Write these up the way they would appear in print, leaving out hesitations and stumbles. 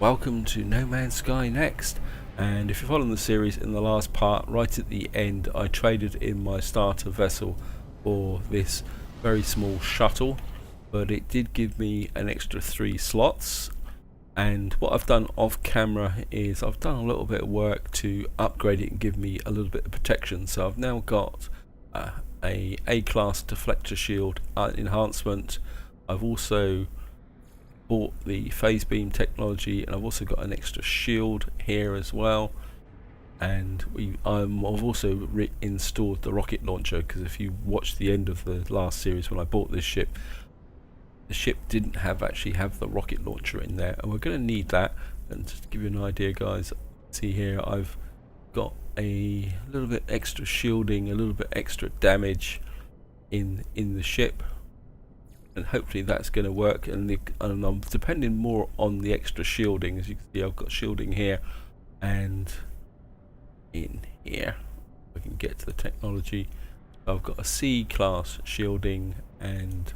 Welcome to No Man's Sky Next. And if you're following the series, in the last part, right at the end, I traded in my starter vessel for this very small shuttle, but it did give me an extra 3 slots. And what I've done off camera is I've done a little bit of work to upgrade it and give me a little bit of protection. So I've now got a A-class deflector shield enhancement. I've also bought the phase beam technology, and I've also got an extra shield here as well. And I've also reinstalled the rocket launcher, because if you watch the end of the last series when I bought this ship, the ship didn't actually have the rocket launcher in there, and we're going to need that. And just to give you an idea, guys, see here I've got a little bit extra shielding, a little bit extra damage in the ship, and hopefully that's going to work. And I'm depending more on the extra shielding. As you can see, I've got shielding here and in here. I can get to the technology. I've got a C-class shielding and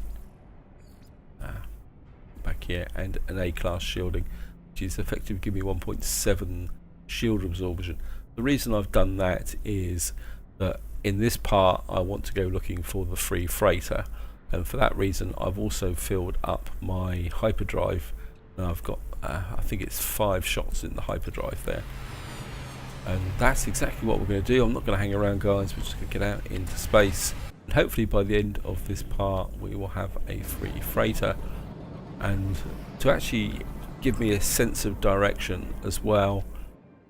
back here, and an A-class shielding, which is effectively giving me 1.7 shield absorption. The reason I've done that is that in this part I want to go looking for the free freighter, and for that reason I've also filled up my hyperdrive, and I've got I think it's 5 shots in the hyperdrive there. And that's exactly what we're going to do. I'm not going to hang around, guys. We're just going to get out into space, and hopefully by the end of this part we will have a free freighter. And to actually give me a sense of direction as well,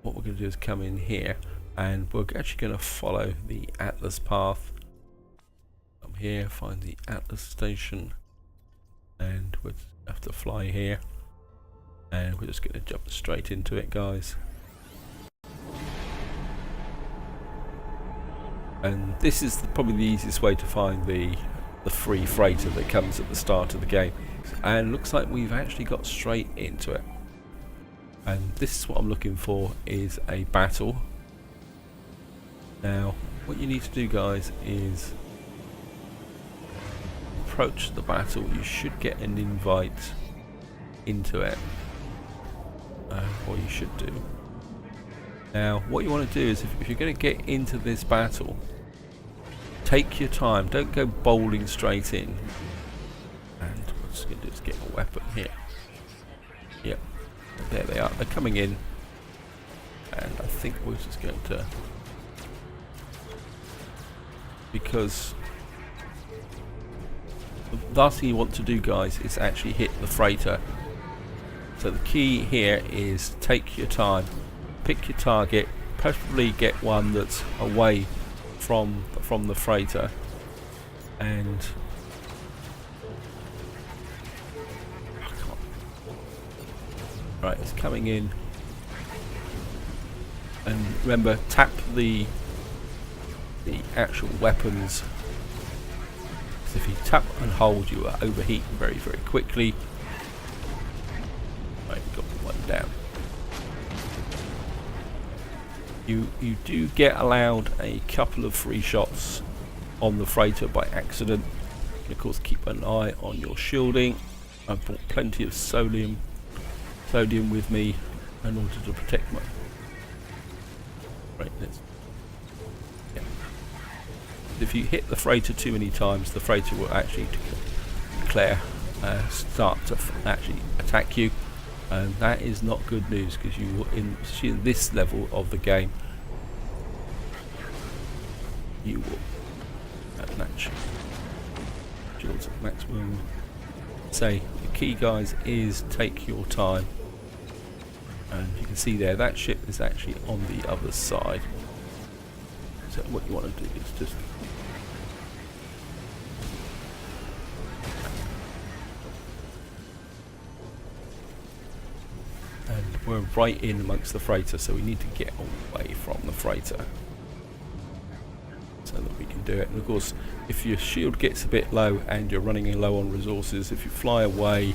what we're going to do is come in here, and we're actually going to follow the Atlas path. Come here, find the Atlas station, and we'll have to fly here, and we're just going to jump straight into it, guys. And this is probably the easiest way to find the free freighter that comes at the start of the game, and looks like we've actually got straight into it. And this is what I'm looking for, is a battle. Now what you need to do, guys, is approach the battle. You should get an invite into it, or you should do. Now what you want to do is, if you're going to get into this battle, take your time, don't go bowling straight in. And what I'm just going to do is get a weapon here. Yep, there they are, they're coming in, and I think we're just going to, because the last thing you want to do, guys, is actually hit the freighter. So the key here is take your time, pick your target, preferably get one that's away from the freighter, and right, it's coming in. And remember, tap the actual weapons. So if you tap and hold, you are overheating very, very quickly. Right, got one down. You do get allowed a couple of free shots on the freighter by accident. And of course, keep an eye on your shielding. I've brought plenty of sodium with me in order to protect my. Right, yeah. If you hit the freighter too many times, the freighter will actually start to actually attack you. And that is not good news, because you, especially in this level of the game, you will at maximum. Say the key, guys, is take your time. And you can see there, that ship is actually on the other side. So what you want to do is just we're right in amongst the freighter, so we need to get away from the freighter so that we can do it. And of course, if your shield gets a bit low and you're running low on resources, if you fly away,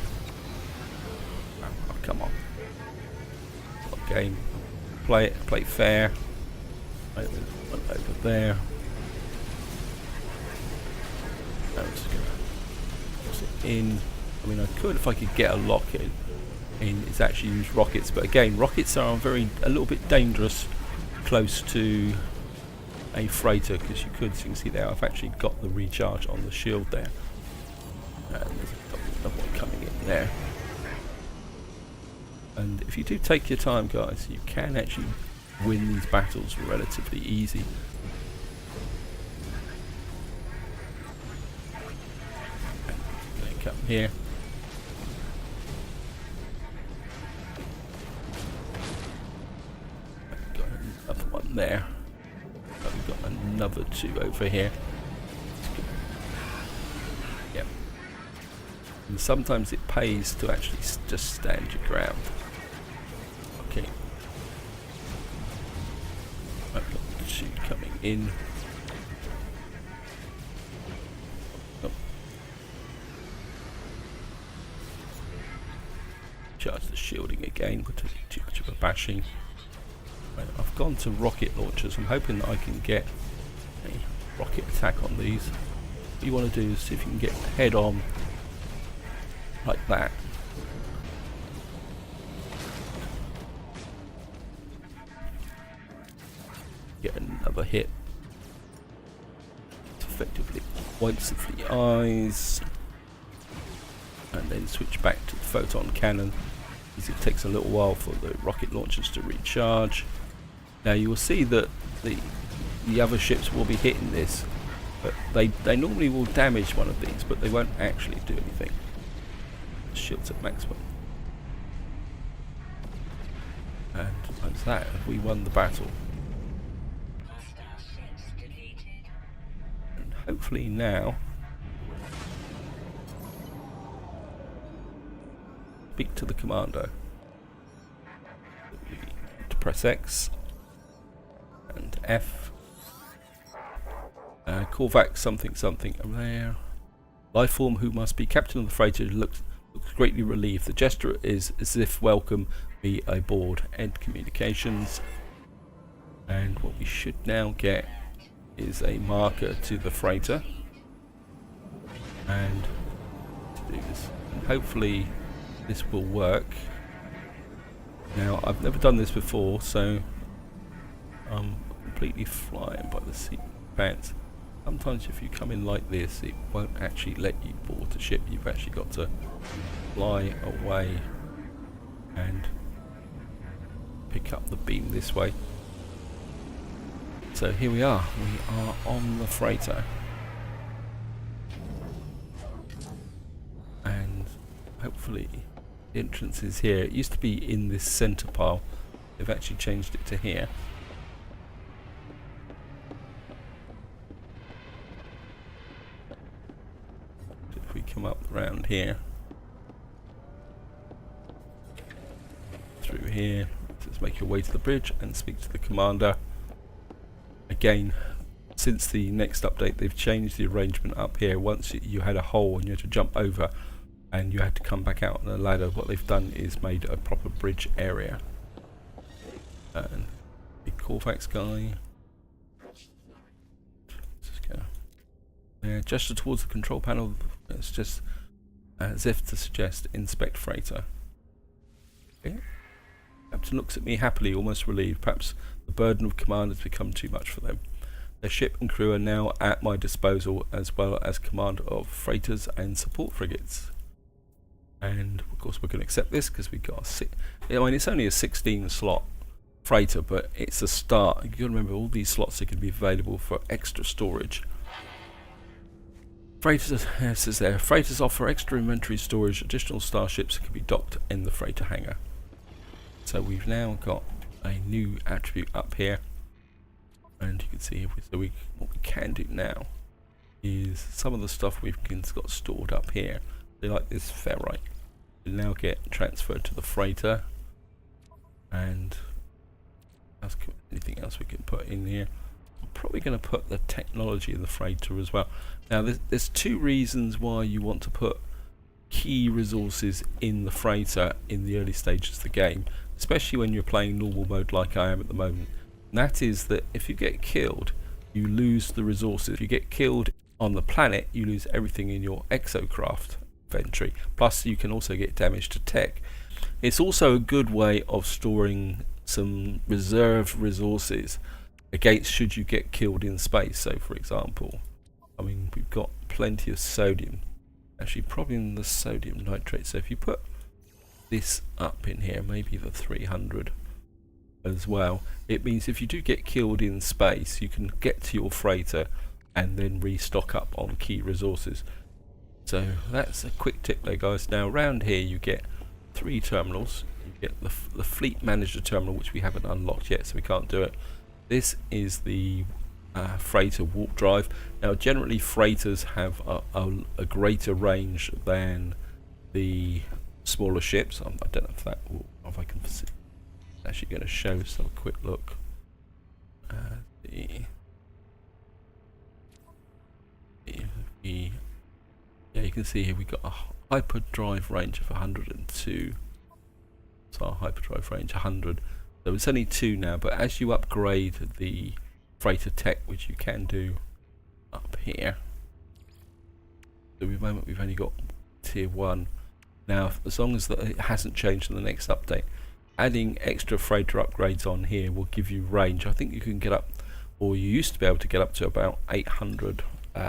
oh, come on, game, play fair. Right, there's one over there. I'm just gonna toss it in. I mean, I could if I could get a lock in. in is actually use rockets, but again, rockets are a little bit dangerous close to a freighter, because you can see there I've actually got the recharge on the shield there, and there's another one coming in there. And if you do take your time, guys, you can actually win these battles relatively easy. Come here. Got another one there. We've got another 2 over here. Yep. And sometimes it pays to actually just stand your ground. Okay. I've got 2 coming in. Oh. Charge the shielding again, but too much of a bashing. Right, I've gone to rocket launchers. I'm hoping that I can get a rocket attack on these. What you want to do is see if you can get head on like that. Get another hit. Effectively whites of the eyes, and then switch back to the photon cannon, because it takes a little while for the rocket launchers to recharge. Now you will see that the other ships will be hitting this, but they normally will damage one of these, but they won't actually do anything. Shields at maximum. And like that, we won the battle. And hopefully now, speak to the commander. To press X and F. Korvac something something there. Lifeform who must be captain of the freighter looks greatly relieved. The gesture is as if welcome be aboard. End communications. And what we should now get is a marker to the freighter. And to do this. And hopefully this will work. Now I've never done this before, so I'm completely flying by the seat of my pants. Sometimes if you come in like this, it won't actually let you board the ship. You've actually got to fly away and pick up the beam this way. So here we are. We are on the freighter. And hopefully the entrance is here. It used to be in this center pile. They've actually changed it to here. If we come up around here, through here, just make your way to the bridge and speak to the commander. Again, since the next update, they've changed the arrangement up here. Once you had a hole and you had to jump over and you had to come back out on a ladder, what they've done is made a proper bridge area. And the Korvax guy, just go gesture towards the control panel. It's just as if to suggest inspect freighter. Okay. Captain looks at me happily, almost relieved. Perhaps the burden of command has become too much for them. Their ship and crew are now at my disposal, as well as command of freighters and support frigates. And of course we're going to accept this because we've got I mean, it's only a 16 slot freighter, but it's a start. You've got to remember all these slots are going to be available for extra storage. Freighters, it says there, freighters offer extra inventory storage. Additional starships can be docked in the freighter hangar. So we've now got a new attribute up here, and you can see what we can do now is some of the stuff we've got stored up here. They like this ferrite will now get transferred to the freighter, and anything else we can put in here. I'm probably going to put the technology in the freighter as well. Now there's 2 reasons why you want to put key resources in the freighter in the early stages of the game, especially when you're playing normal mode like I am at the moment. And that is that if you get killed, you lose the resources. If you get killed on the planet, you lose everything in your exocraft inventory. Plus you can also get damage to tech. It's also a good way of storing some reserve resources against should you get killed in space. So for example, I mean, we've got plenty of sodium, actually probably in the sodium nitrate. So if you put this up in here, maybe the 300 as well, it means if you do get killed in space, you can get to your freighter and then restock up on key resources. So that's a quick tip there, guys. Now around here you get 3 terminals. You get the fleet manager terminal, which we haven't unlocked yet, so we can't do it. This is the freighter warp drive. Now generally freighters have a greater range than the smaller ships. I don't know if that will, if I can actually going to show us a quick look. Yeah, you can see here we got a hyperdrive range of 102. So our hyperdrive range 100. So it's only 2 now, but as you upgrade the freighter tech, which you can do up here, so at the moment we've only got tier 1. Now as long as it hasn't changed in the next update, adding extra freighter upgrades on here will give you range. I think you can get up, or you used to be able to get up to about 800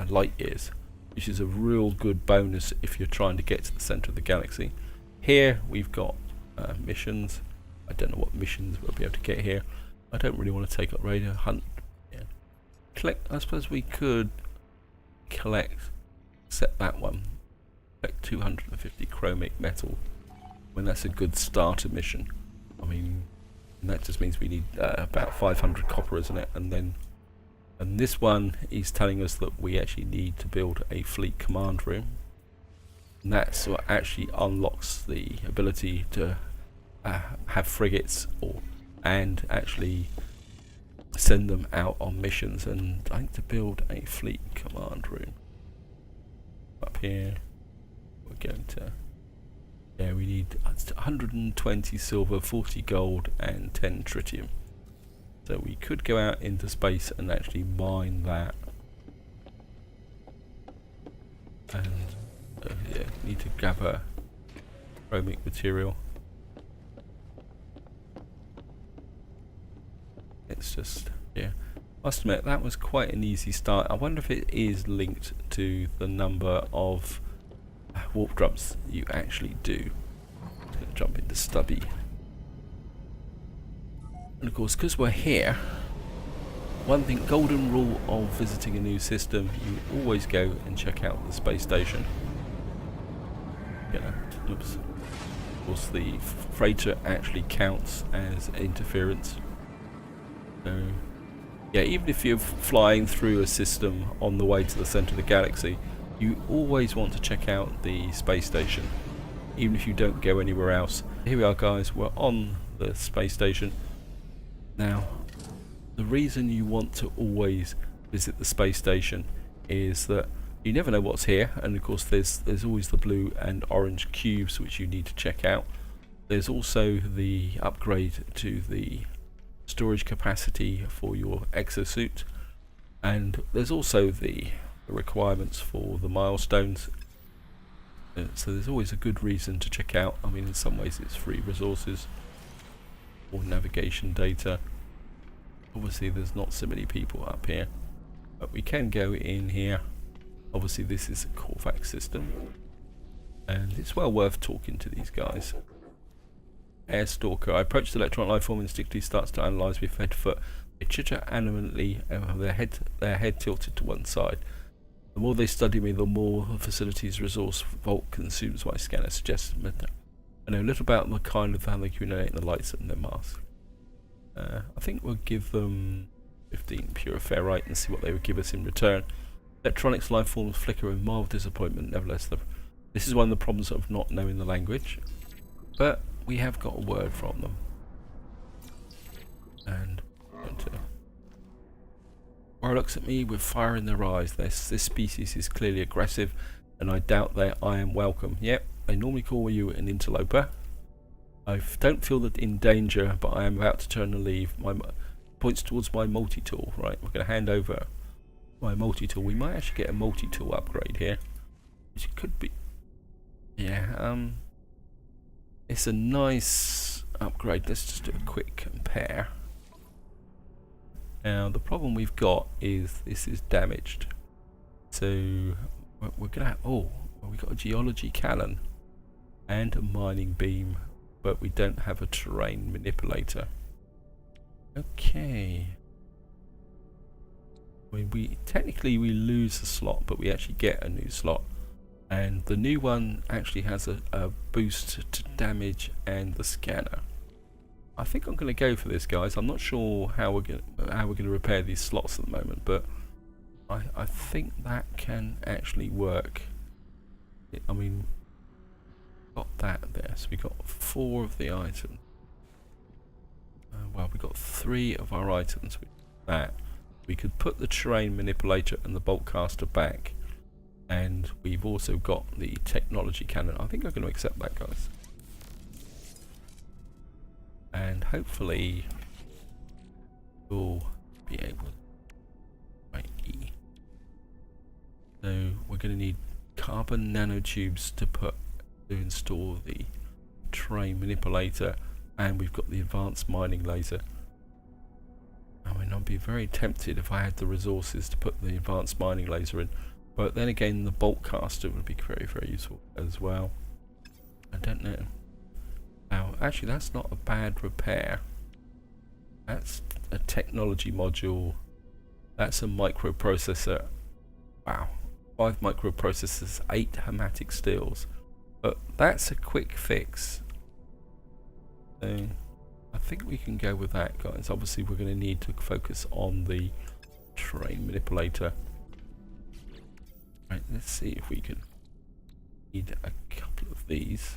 light years, which is a real good bonus if you're trying to get to the center of the galaxy. Here we've got missions. I don't know what missions we'll be able to get here. I don't really want to take up radio hunt. Yeah. Collect. I suppose we could collect. Set that one. Collect 250 chromic metal. When that's a good starter mission. I mean, that just means we need about 500 copper, isn't it? And this one is telling us that we actually need to build a fleet command room. And that's what actually unlocks the ability to have frigates and actually send them out on missions. And I think to build a fleet command room up here, we're going to, yeah, we need 120 silver, 40 gold and 10 tritium. So we could go out into space and actually mine that. And yeah, need to gather chromic material. It's just, yeah, must admit that was quite an easy start. I wonder if it is linked to the number of warp drums you actually do. I'm going to jump into Stubby. And of course, because we're here, one thing, golden rule of visiting a new system, you always go and check out the space station. You know, oops. Of course, the freighter actually counts as interference. So, yeah, even if you're flying through a system on the way to the center of the galaxy, you always want to check out the space station, even if you don't go anywhere else. Here we are, guys, we're on the space station. Now, the reason you want to always visit the space station is that you never know what's here, and of course there's always the blue and orange cubes which you need to check out. There's also the upgrade to the storage capacity for your exosuit, and there's also the requirements for the milestones. So there's always a good reason to check out. I mean, in some ways it's free resources or navigation data. Obviously there's not so many people up here, but we can go in here. Obviously this is a Corvax system, and it's well worth talking to these guys. Air Stalker. I approach the electronic life form, instinctively starts to analyse with head foot. They chitter animately, their head tilted to one side. The more they study me, the more the facility's resource vault consumes my scanner. Suggests I know little about the kind of how they accumulate the lights in their mask. I think we'll give them 15 pure ferrite and see what they would give us in return. Electronics life forms flicker with mild disappointment. Nevertheless, this is one of the problems of not knowing the language, but we have got a word from them. And Mara looks at me with fire in their eyes. This species is clearly aggressive, and I doubt that I am welcome. Yep, they normally call you an interloper. I don't feel that in danger, but I am about to turn and leave. My points towards my multi-tool. Right, we're going to hand over my multi-tool. We might actually get a multi-tool upgrade here, which could be, yeah. It's a nice upgrade. Let's just do a quick compare. Now the problem we've got is this is damaged. So we're gonna have, oh, well, we got a geology cannon and a mining beam, but we don't have a terrain manipulator. Okay. We technically we lose a slot, but we actually get a new slot, and the new one actually has a boost to damage and the scanner. I think I'm going to go for this, guys. I'm not sure how we're going to repair these slots at the moment, but I think that can actually work. I mean, got that there, so we got 4 of the items. Well, we got 3 of our items with that. We could put the terrain manipulator and the bolt caster back, and we've also got the technology cannon. I think I'm going to accept that, guys, and hopefully we'll be able to. So we're going to need carbon nanotubes to install the terrain manipulator, and we've got the advanced mining laser. I mean, I'd be very tempted if I had the resources to put the advanced mining laser in, but then again the bolt caster would be very, very useful as well. I don't know. Now actually that's not a bad repair. That's a technology module. That's a microprocessor. Wow, 5 microprocessors, 8 hematic steels. But that's a quick fix. So I think we can go with that, guys. Obviously we're going to need to focus on the terrain manipulator. Right, let's see if we can need a couple of these,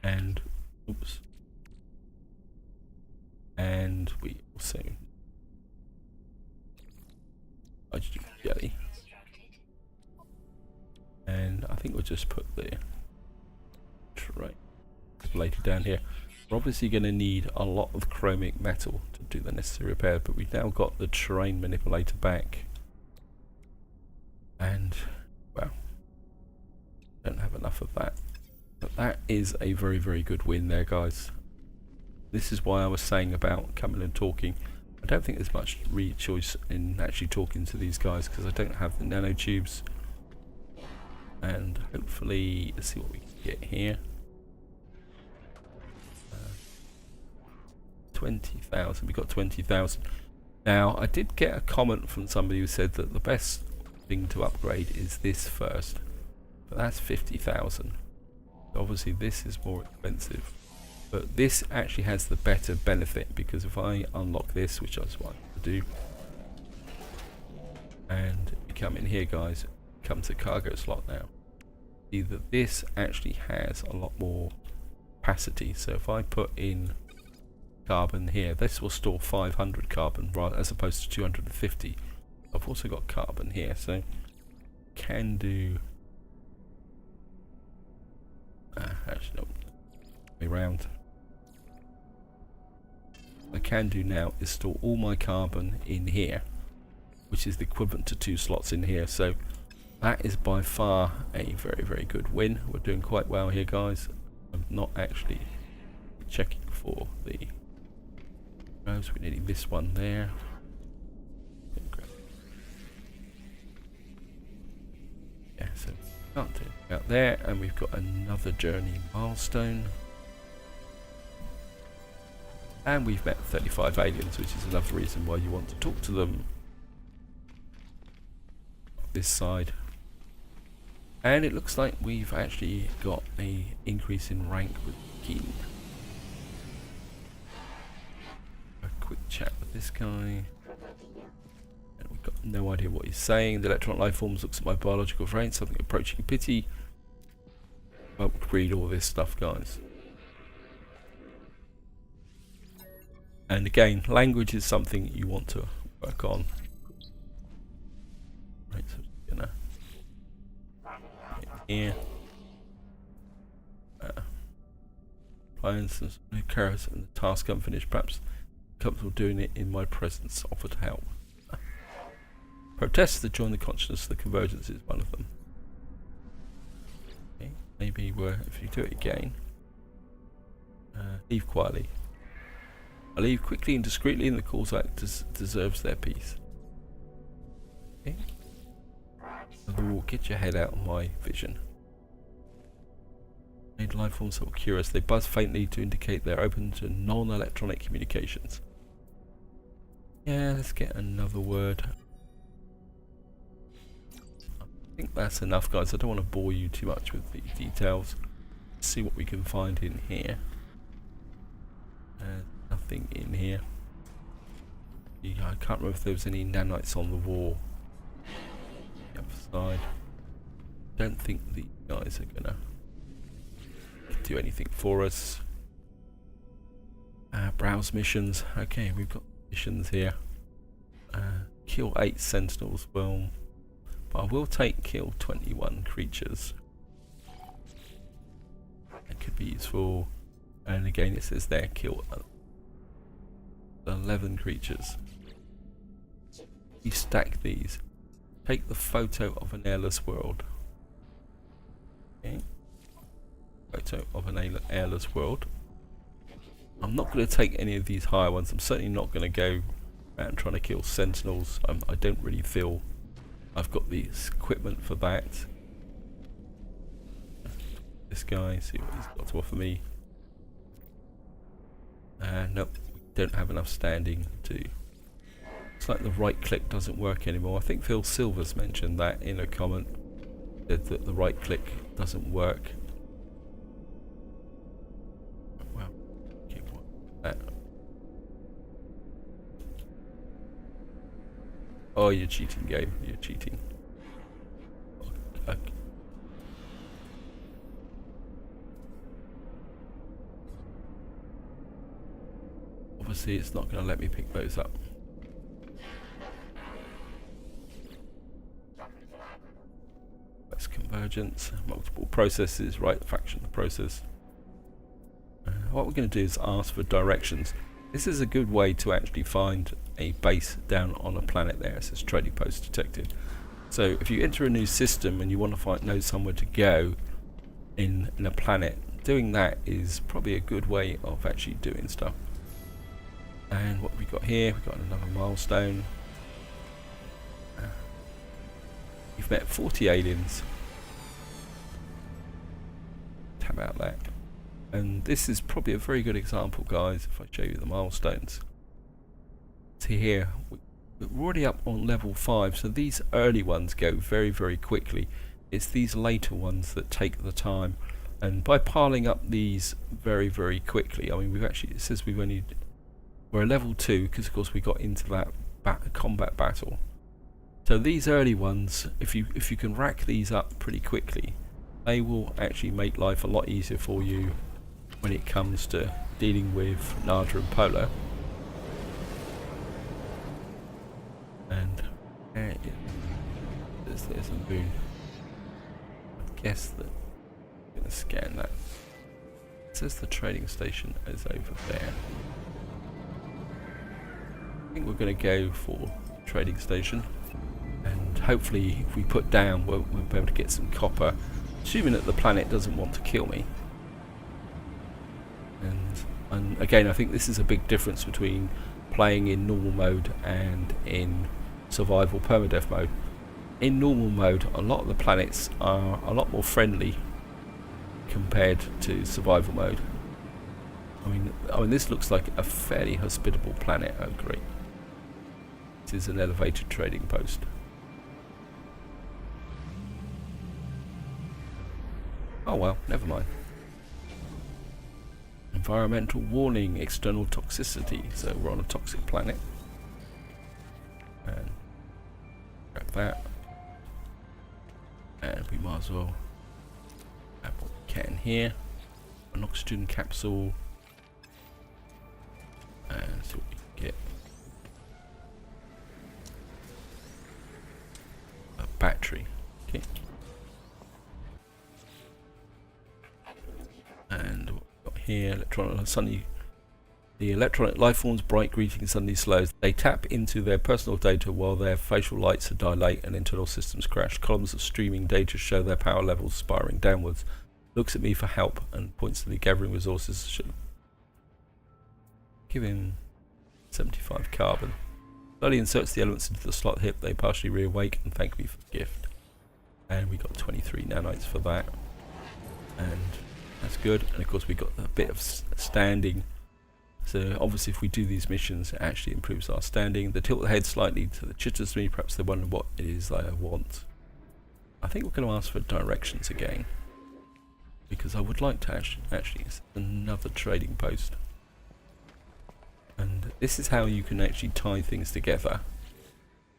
and oops, and we also hydrogen jelly, and I think we'll just put the terrain manipulator down here. We're obviously going to need a lot of chromic metal to do the necessary repair, but we've now got the terrain manipulator back, and well, don't have enough of that. But that is a very, very good win there, guys. This is why I was saying about coming and talking. I don't think there's much choice in actually talking to these guys because I don't have the nanotubes. And hopefully, let's see what we can get here. 20,000. We got 20,000. Now, I did get a comment from somebody who said that the best thing to upgrade is this first, but that's 50,000. Obviously, this is more expensive, but this actually has the better benefit because if I unlock this, which I just want to do, and you come in here, guys, comes the cargo slot now. See that this actually has a lot more capacity. So if I put in carbon here, this will store 500 carbon rather as opposed to 250. I've also got carbon here, so can do actually no, way round. What I can do now is store all my carbon in here, which is the equivalent to 2 slots in here, so that is by far a very, very good win. We're doing quite well here, guys. I'm not actually checking for the rows. We're needing this one there. Yeah, so can't do it out there, and we've got another journey milestone. And we've met 35 aliens, which is another reason why you want to talk to them. This side. And it looks like we've actually got a increase in rank with Keen. A quick chat with this guy. And we've got no idea what he's saying. The electronic life forms looks at my biological brain, something approaching pity. Well, read all this stuff, guys. And again, language is something you want to work on. Right, so I'm gonna get here. Appliance and new carrots and the task unfinished. Perhaps comfortable doing it in my presence. Offer to help. Protests that join the consciousness of the convergence is one of them. Okay, maybe if you do it again. Leave quietly. I leave quickly and discreetly, and the cause act deserves their peace. Okay. Get your head out of my vision. Made life forms so curious. They buzz faintly to indicate they're open to non-electronic communications. Yeah, let's get another word. I think that's enough, guys. I don't want to bore you too much with the details. Let's see what we can find in here. Nothing in here. Yeah, I can't remember if there was any nanites on the wall. The other side. Don't think these guys are gonna do anything for us. Browse missions. Okay, we've got missions here. Kill 8 sentinels. Well, but I will take kill 21 creatures. That could be useful. And again, it says there kill 11 creatures. You stack these. Take the photo of an airless world. Okay. Photo of an airless world. I'm not going to take any of these higher ones. I'm certainly not going to go around trying to kill sentinels. I don't really feel I've got the equipment for that. This guy, see what he's got to offer me. Nope, we don't have enough standing to. It's like the right click doesn't work anymore. I think Phil Silvers mentioned that in a comment, that the right click doesn't work. Well, okay, what that? Oh, you're cheating, game. You're cheating. Okay. Obviously, it's not going to let me pick those up. That's convergence, multiple processes, right faction the process. What we're going to do is ask for directions. This is a good way to actually find a base down on a planet there. It says trading post detected. So if you enter a new system and you want to know somewhere to go in a planet, doing that is probably a good way of actually doing stuff. And what have we got here? We've got another milestone. You've met 40 aliens. How about that? And this is probably a very good example, guys, if I show you the milestones. See here, we're already up on level 5, so these early ones go very, very quickly. It's these later ones that take the time. And by piling up these very, very quickly, I mean, we've actually, it says we're a level 2 because of course we got into that combat battle. So these early ones, if you can rack these up pretty quickly, they will actually make life a lot easier for you when it comes to dealing with Nada and Polo. And there's a moon. I guess that I'm going to scan that. It says the trading station is over there. I think we're going to go for trading station, and hopefully if we put down we'll be able to get some copper, assuming that the planet doesn't want to kill me. And again, I think this is a big difference between playing in normal mode and in survival permadeath mode. In normal mode, a lot of the planets are a lot more friendly compared to survival mode. I mean, this looks like a fairly hospitable planet. Oh, great! This is an elevated trading post. Oh well, never mind. Environmental warning, external toxicity. So we're on a toxic planet. And grab that. And we might as well grab what we can here. An oxygen capsule. And see what we can get. A battery. Okay. And what we've got here, the electronic life forms bright greeting suddenly slows. They tap into their personal data while their facial lights dilate and internal systems crash. Columns of streaming data show their power levels spiraling downwards. Looks at me for help and points to the gathering resources. give him 75 carbon. Slowly inserts the elements into the slot hip. They partially reawake and thank me for the gift. And we got 23 nanites for that. And that's good. And of course we got a bit of standing. So obviously if we do these missions, it actually improves our standing. The tilt the head slightly to the chitters me. Perhaps they wonder what it is I want. I think we're going to ask for directions again. Because I would like to actually it's another trading post. And this is how you can actually tie things together.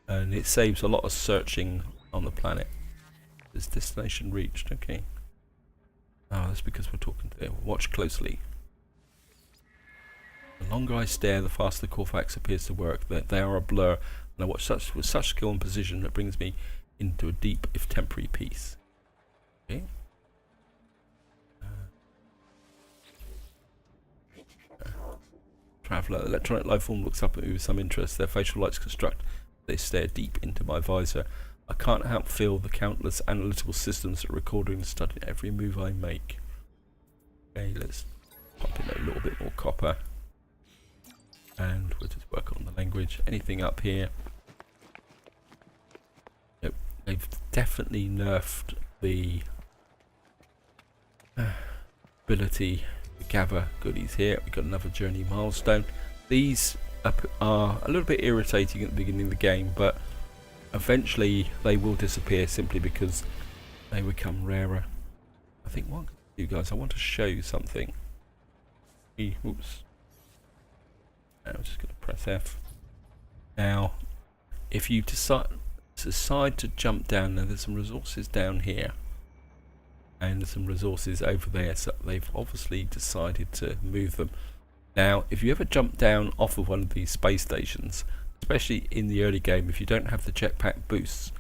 And it saves a lot of searching on the planet. Is destination reached? Okay. Oh, that's because we're talking to them. Watch closely. The longer I stare, the faster the Corfax appears to work. They are a blur, and I watch with such skill and precision that brings me into a deep, if temporary, peace. Okay. Traveller, electronic life form looks up at me with some interest. Their facial lights construct. They stare deep into my visor. I can't help feel the countless analytical systems that are recording and studying every move I make. Okay, let's pop in a little bit more copper. And we'll just work on the language. Anything up here? Yep, they've definitely nerfed the ability to gather goodies here. We've got another journey milestone. These are a little bit irritating at the beginning of the game, but eventually they will disappear simply because they become rarer. I think what I'm going to do, guys, I want to show you something. Oops. I'm just going to press F. Now, if you decide to jump down, now there's some resources down here and some resources over there, so they've obviously decided to move them. Now, if you ever jump down off of one of these space stations, especially in the early game, if you don't have the jetpack boosts,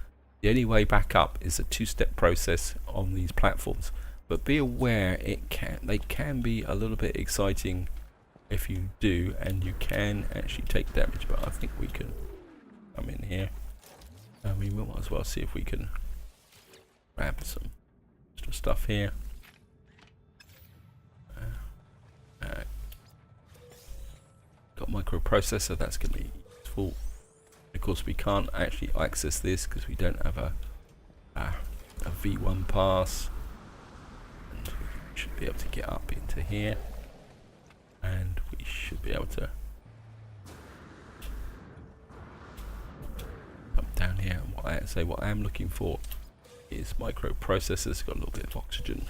the only way back up is a two-step process on these platforms. But be aware, they can be a little bit exciting if you do, and you can actually take damage. But I think we can come in here. I mean, we might as well see if we can grab some extra stuff here. Got microprocessor, that's going to be useful. Of course, we can't actually access this because we don't have a V1 pass. And we should be able to get up into here. And we should be able to come down here. And what I am looking for is microprocessors. Got a little bit of oxygen.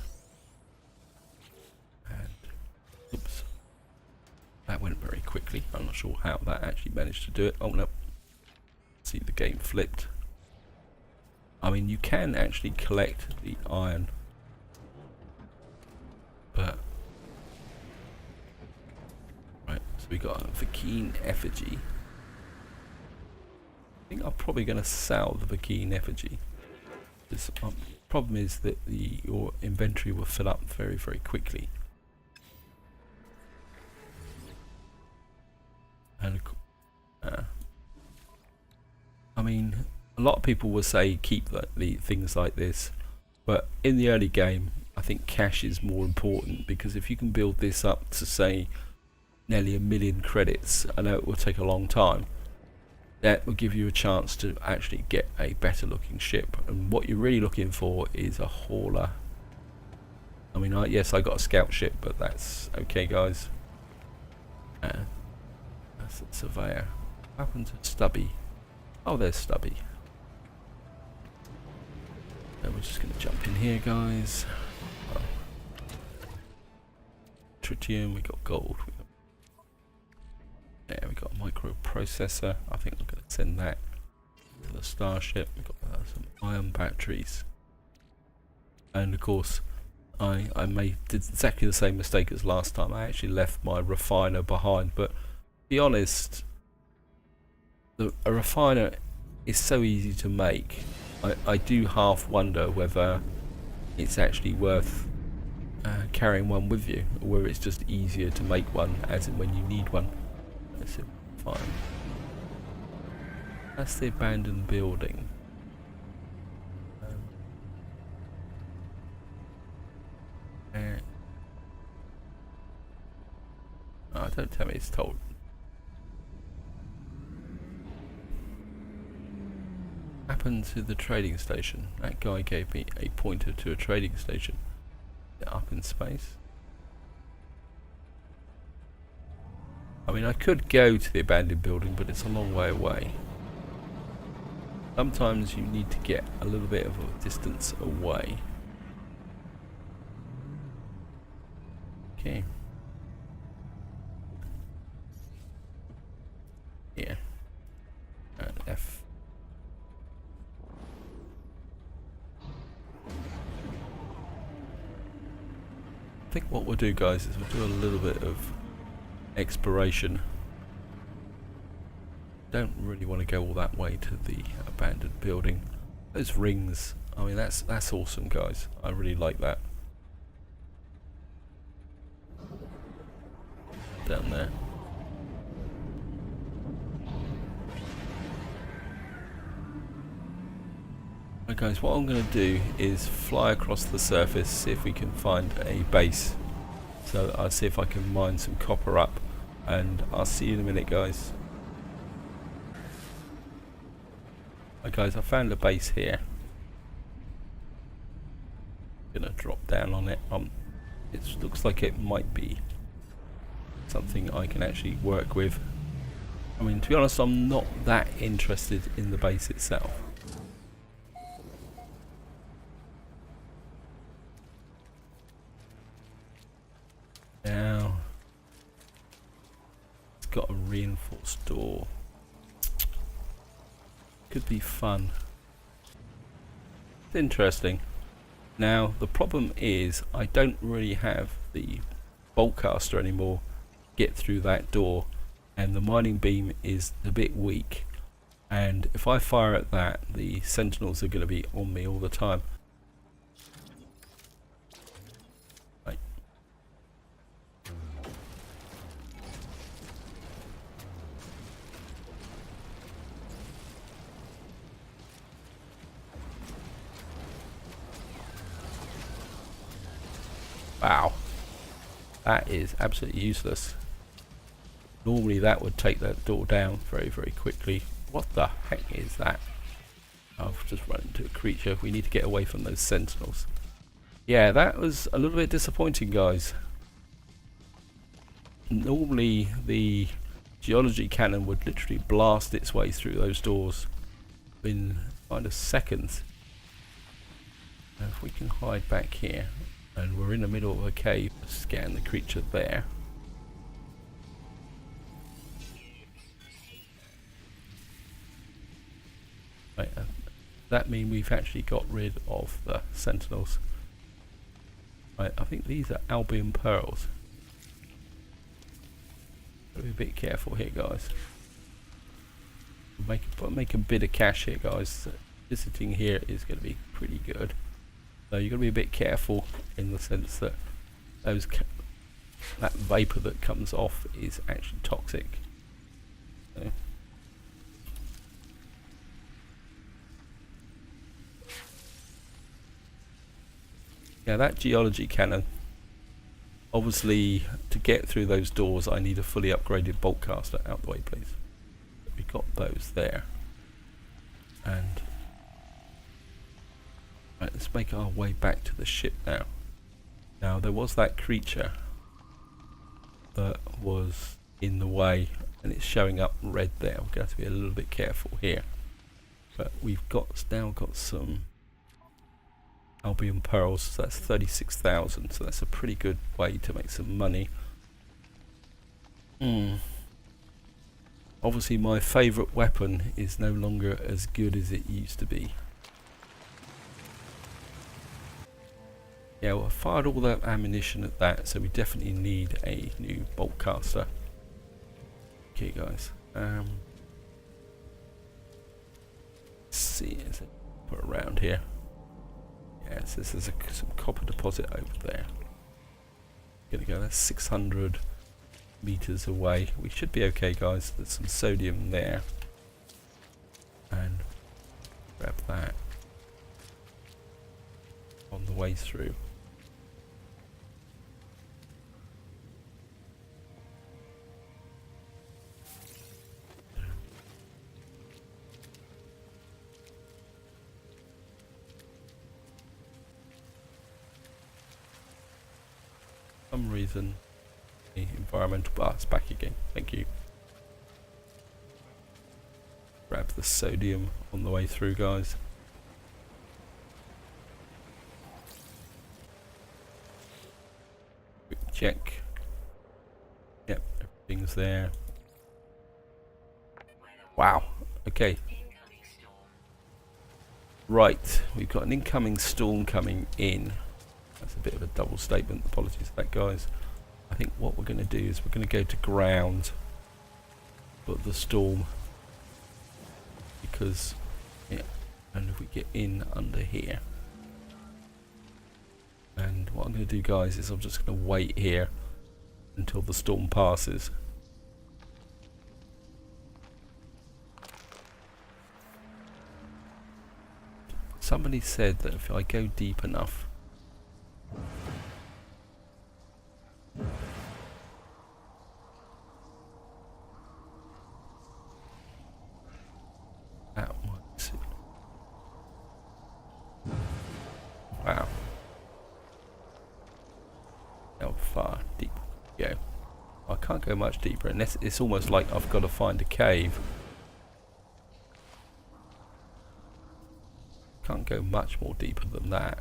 And oops, that went very quickly. I'm not sure how that actually managed to do it. Oh no, see, the game flipped. I mean, you can actually collect the iron, but right, so we got a Vakeen effigy. I think I'm probably going to sell the Vakeen effigy. The problem is that your inventory will fill up very, very quickly. And I mean, a lot of people will say keep the things like this, but in the early game, I think cash is more important, because if you can build this up to say nearly 1 million credits, I know it will take a long time, that will give you a chance to actually get a better looking ship. And what you're really looking for is a hauler. I mean, yes, I got a scout ship, but that's okay, guys. That's the surveyor. What happened to Stubby? Oh, there's Stubby. And we're just going to jump in here, guys. Oh. Tritium, we got gold. We got a microprocessor. I think we're going to send that to the starship. We've got some iron batteries. And of course, I did exactly the same mistake as last time. I actually left my refiner behind, but to be honest, a refiner is so easy to make. I do half wonder whether it's actually worth carrying one with you, or whether it's just easier to make one as in when you need one. That's fine. That's the abandoned building. Oh, don't tell me it's told happened to the trading station? That guy gave me a pointer to a trading station. Is it up in space? I mean, I could go to the abandoned building, but it's a long way away. Sometimes you need to get a little bit of a distance away. Okay. Yeah. And F. I think what we'll do, guys, is we'll do a little bit of exploration. Don't really want to go all that way to the abandoned building. Those rings, I mean, that's awesome, guys. I really like that. Down there. Right, guys, what I'm going to do is fly across the surface, see if we can find a base. So I'll see if I can mine some copper up, and I'll see you in a minute, guys. Right, guys, I found a base here. Gonna drop down on it. It looks like it might be something I can actually work with. I mean, to be honest, I'm not that interested in the base itself. Now, it's got a reinforced door. Could be fun. It's interesting. Now, the problem is I don't really have the bolt caster anymore to get through that door, and the mining beam is a bit weak, and if I fire at that, the sentinels are going to be on me all the time. Right. Wow, that is absolutely useless. Normally that would take that door down very, very quickly. What the heck is that? I've just run into a creature. We need to get away from those sentinels. Yeah, that was a little bit disappointing, guys. Normally the geology cannon would literally blast its way through those doors in kind of seconds. Now if we can hide back here, and we're in the middle of a cave, scan the creature there. Right, that means we've actually got rid of the sentinels. Right, I think these are Albion pearls. Gotta be a bit careful here, guys. Make a bit of cash here, guys. Visiting here is going to be pretty good. So you've got to be a bit careful in the sense that that vapor that comes off is actually toxic. So. Yeah, that geology cannon. Obviously, to get through those doors, I need a fully upgraded bolt caster. Out the way, please. We've got those there. And right, let's make our way back to the ship now. Now, there was that creature that was in the way, and it's showing up red there. We're going to have to be a little bit careful here. But we've now got some Albion pearls, so that's 36,000, so that's a pretty good way to make some money. Obviously my favourite weapon is no longer as good as it used to be. Yeah, well, I fired all that ammunition at that, so we definitely need a new bolt caster. Okay, guys. Let's see, is it put around here? Yes, this is some copper deposit over there. Gonna go. That's 600 meters away. We should be okay, guys. There's some sodium there, and grab that on the way through. some reason the environmental bar's back again. Thank you. Grab the sodium on the way through, guys. Quick check. Yep, everything's there. Wow. Okay. Right, we've got an incoming storm coming in. That's a bit of a double statement. Apologies for that, guys. I think what we're going to do is we're going to go to ground for the storm, because yeah, and if we get in under here, and what I'm going to do, guys, is I'm just going to wait here until the storm passes. Somebody said that if I go deep enough, that might suit. Wow. How far deep can we go? I can't go much deeper, and it's almost like I've got to find a cave. Can't go much more deeper than that.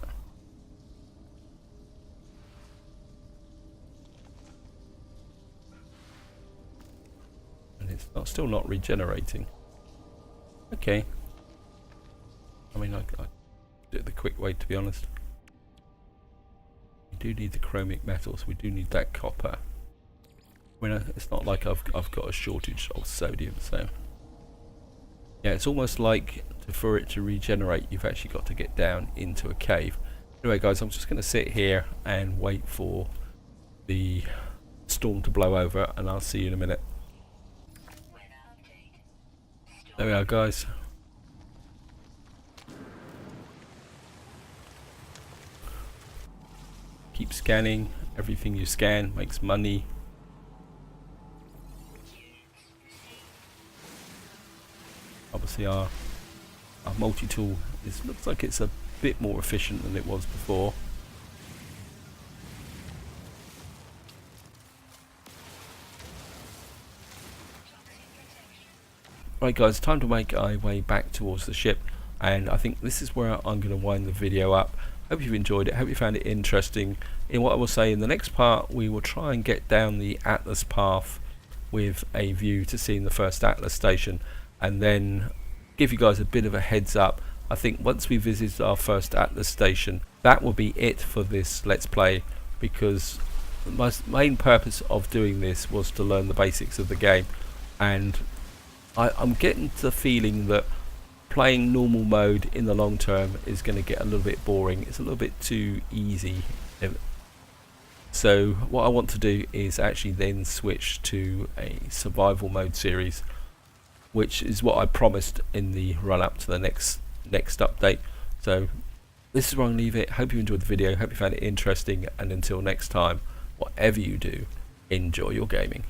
And it's still not regenerating. Okay. I mean, I do it the quick way, to be honest. We do need the chromic metals. We do need that copper. I mean, it's not like I've got a shortage of sodium, so yeah, it's almost like for it to regenerate, you've actually got to get down into a cave. Anyway, guys, I'm just going to sit here and wait for the storm to blow over, and I'll see you in a minute. There we are, guys. Keep scanning. Everything you scan makes money. Obviously our multi-tool looks like it's a bit more efficient than it was before. Right, guys, time to make our way back towards the ship, and I think this is where I'm going to wind the video up. Hope you've enjoyed it, hope you found it interesting. In what I will say, in the next part we will try and get down the Atlas path with a view to seeing the first Atlas station, and then give you guys a bit of a heads up. I think once we visit our first Atlas station, that will be it for this Let's Play, because my main purpose of doing this was to learn the basics of the game, and I'm getting the feeling that playing normal mode in the long term is going to get a little bit boring. It's a little bit too easy. So what I want to do is actually then switch to a survival mode series, which is what I promised in the run up to the next update. So this is where I'm going to leave it. Hope you enjoyed the video, hope you found it interesting, and until next time, whatever you do, enjoy your gaming.